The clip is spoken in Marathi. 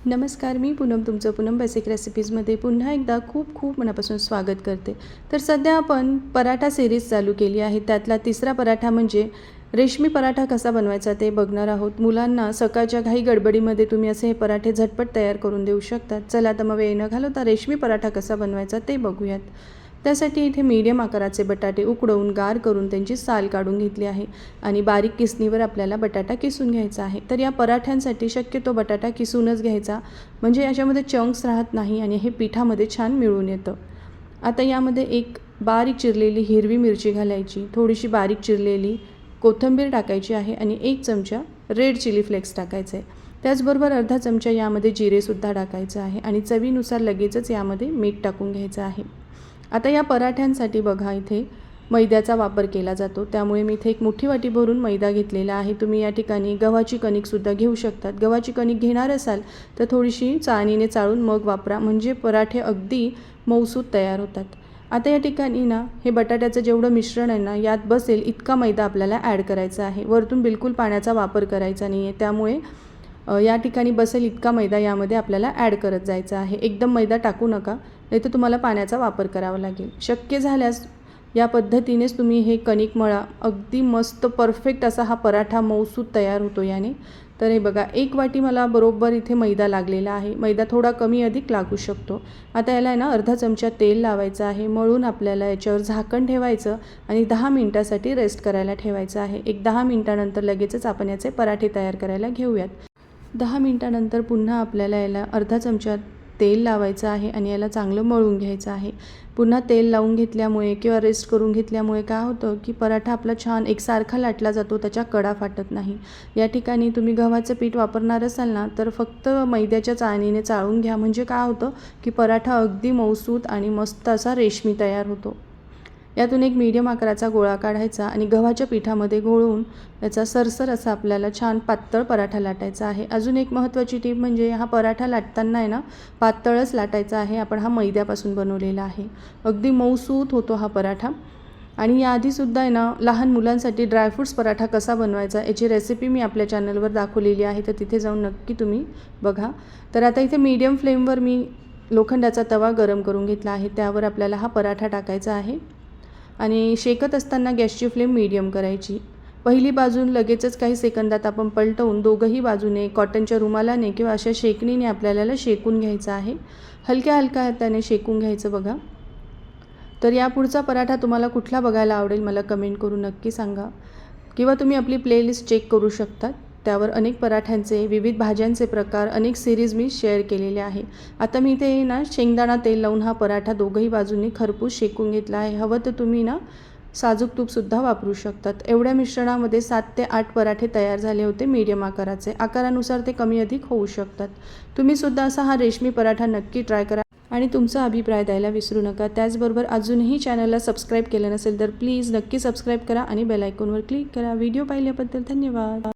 नमस्कार, मी पूनम तुमचं पूनम बेसिक रेसिपीजमध्ये पुन्हा एकदा खूप खूप मनापासून स्वागत करते। तर सध्या आपण पराठा सिरीज चालू केली आहे। त्यातला तिसरा पराठा म्हणजे रेशमी पराठा कसा बनवायचा ते बघणार आहोत। मुलांना सकाळच्या घाई गडबडीमध्ये तुम्ही असे हे पराठे झटपट तयार करून देऊ शकता। चला तर मग वेळ न घालवता रेशमी पराठा कसा बनवायचा ते बघूयात। त्यासाठी इथे मीडियम आकाराचे बटाटे उकडवून गार करून त्यांची साल काढून घेतली आहे आणि बारीक किसणीवर आपल्याला बटाटा किसून घ्यायचा आहे। तर या पराठ्यांसाठी शक्यतो बटाटा किसूनच घ्यायचा, म्हणजे याच्यामध्ये चंक्स राहत नाही आणि हे पिठामध्ये छान मिळून येतं। आता यामध्ये एक बारीक चिरलेली हिरवी मिरची घालायची, थोडीशी बारीक चिरलेली कोथिंबीर टाकायची आहे आणि 1 चमचा रेड चिली फ्लेक्स टाकायचे आहे। त्याचबरोबर अर्धा चमचा यामध्ये जिरेसुद्धा टाकायचं आहे आणि चवीनुसार लगेचच यामध्ये मीठ टाकून घ्यायचं आहे। आता या पराठ्यांसाठी बघा इथे मैद्याचा वापर केला जातो, त्यामुळे मी इथे एक मोठी वाटी भरून मैदा घेतलेला आहे। तुम्ही या ठिकाणी गव्हाची कणिकसुद्धा घेऊ शकतात। गव्हाची कणिक घेणार असाल तर थोडीशी चाळणीने चाळून मग वापरा, म्हणजे पराठे अगदी मऊसूत तयार होतात। आता या ठिकाणी ना हे बटाट्याचं जेवढं मिश्रण आहे ना यात बसेल इतका मैदा आपल्याला ॲड करायचा आहे। वरतून बिलकुल पाण्याचा वापर करायचा नाही आहे, त्यामुळे या ठिकाणी बसेल इतका मैदा यामध्ये आपल्याला ॲड करत जायचा आहे। एकदम मैदा टाकू नका, नाहीतर तुम्हाला पाण्याचा वापर करावा लागेल। शक्य झाल्यास या पद्धतीनेच तुम्ही हे कणिक मळा, अगदी मस्त परफेक्ट असा हा पराठा मऊसूत तयार होतो याने। तर हे बघा 1 वाटी मला बरोबर इथे मैदा लागलेला आहे। मैदा थोडा कमी अधिक लागू शकतो। आता याला आहे ना अर्धा चमचा तेल लावायचं आहे, मळून आपल्याला याच्यावर झाकण ठेवायचं आणि 10 मिनिटासाठी रेस्ट करायला ठेवायचं आहे। एक 10 मिनिटानंतर लगेचच आपण याचे पराठे तयार करायला घेऊयात। 10 मिनिटानंतर पुन्हा आपल्याला याला अर्धा चमचा तेल लावायचं आहे आणि याला चांगलं मळून घ्यायचं आहे। पुन्हा तेल लावून घेतल्यामुळे किंवा रेस्ट करून घेतल्यामुळे काय होतं की पराठा आपला छान एकसारखा लाटला जातो, त्याच्या कडा फाटत नाही। या ठिकाणी तुम्ही गव्हाचं पीठ वापरणार असाल ना तर फक्त मैद्याच्या चाळणीने चाळून घ्या, म्हणजे काय होतं की पराठा अगदी मऊसूत आणि मस्त असा रेशमी तयार होतो। यातून एक मीडियम आकाराचा गोळा काढायचा आणि गव्हाच्या पिठामध्ये घोळून त्याचा सरसर असा आपल्याला छान पातळ पराठा लाटायचा आहे। अजून एक महत्त्वाची टीप म्हणजे हा पराठा लाटताना आहे ना पातळच लाटायचा आहे। आपण हा मैद्यापासून बनवलेला आहे, अगदी मऊसूत होतो हा पराठा। आणि याआधीसुद्धा आहे ना लहान मुलांसाठी ड्रायफ्रूट्स पराठा कसा बनवायचा याची रेसिपी मी आपल्या चॅनलवर दाखवलेली आहे, तर तिथे जाऊन नक्की तुम्ही बघा। तर आता इथे मीडियम फ्लेमवर मी लोखंडाचा तवा गरम करून घेतला आहे, त्यावर आपल्याला हा पराठा टाकायचा आहे आणि शेकत असताना गॅसची फ्लेम मीडियम करायची। पहिली बाजून लगेचच काही सेकंदात आपण पलटवून दोघंही बाजूने कॉटनच्या रुमालाने किंवा अशा शेकणीने आपल्याला शेकून घ्यायचं आहे। हलक्या हलक्या हाताने शेकून घ्यायचं बघा। तर यापुढचा पराठा तुम्हाला कुठला बघायला आवडेल मला कमेंट करून नक्की सांगा, किंवा तुम्ही आपली प्लेलिस्ट चेक करू शकता, त्यावर अनेक पराठ्यांचे विविध भाज्यांचे प्रकार अनेक सिरीज मी शेअर केलेले आहे। आता मी इथे ना शेंगदाणा तेल लावून हा पराठा दोघंही बाजूंनी खरपूस शेकून घेतला आहे। हवं तर तुम्ही ना साजूक तूपसुद्धा वापरू शकतात। एवढ्या मिश्रणामध्ये 7 ते 8 पराठे तयार झाले होते मीडियम आकाराचे। आकारानुसार ते कमी अधिक होऊ शकतात। तुम्हीसुद्धा असा हा रेशमी पराठा नक्की ट्राय करा आणि तुमचा अभिप्राय द्यायला विसरू नका। त्याचबरोबर अजूनही चॅनलला सबस्क्राईब केलं नसेल तर प्लीज नक्की सबस्क्राईब करा आणि बेल आयकॉनवर क्लिक करा। व्हिडिओ पाहिल्याबद्दल धन्यवाद।